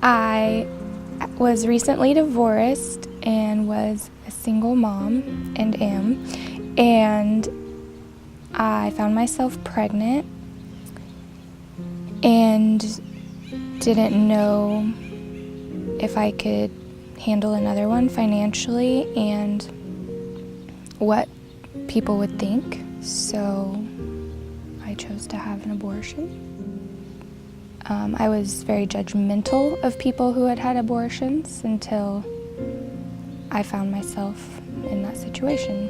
I was recently divorced and was a single mom and I found myself pregnant and didn't know if I could handle another one financially and what people would think. So I chose to have an abortion. I was very judgmental of people who had had abortions until I found myself in that situation.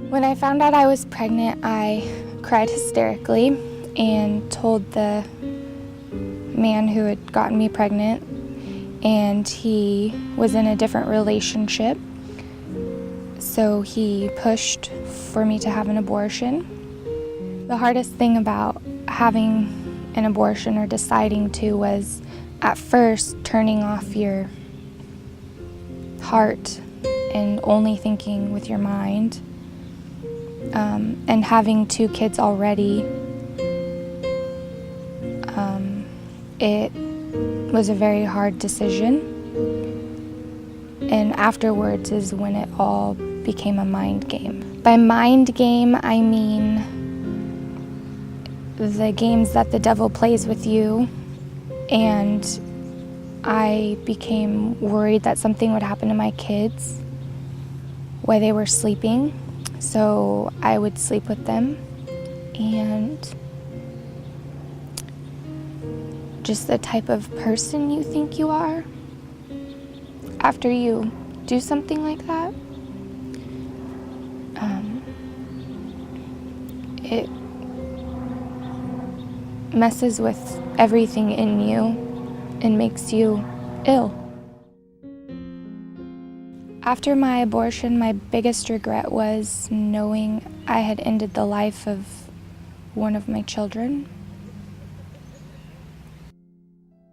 When I found out I was pregnant, I cried hysterically and told the man who had gotten me pregnant, and he was in a different relationship, so he pushed for me to have an abortion. The hardest thing about having an abortion or deciding to was at first turning off your heart and only thinking with your mind. And having 2 kids already, it was a very hard decision. And afterwards is when it all became a mind game. By mind game, I mean the games that the devil plays with you, and I became worried that something would happen to my kids while they were sleeping, so I would sleep with them, and just the type of person you think you are after you do something like that, it messes with everything in you and makes you ill. After my abortion, my biggest regret was knowing I had ended the life of one of my children.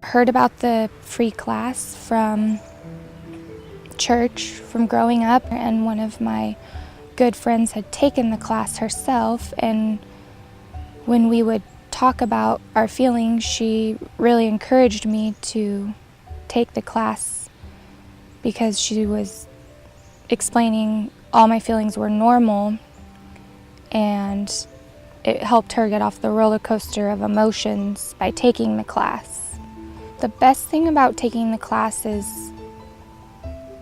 Heard about the free class from church from growing up, and one of my good friends had taken the class herself, and when we would talk about our feelings, she really encouraged me to take the class because she was explaining all my feelings were normal, and it helped her get off the roller coaster of emotions by taking the class. The best thing about taking the class is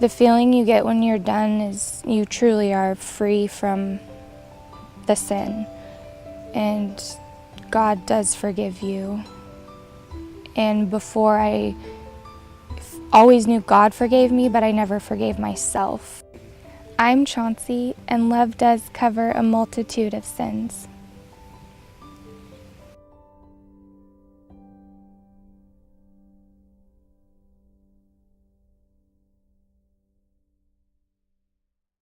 the feeling you get when you're done is you truly are free from the sin, and God does forgive you. And before, I always knew God forgave me, but I never forgave myself. I'm Chauncie, and love does cover a multitude of sins.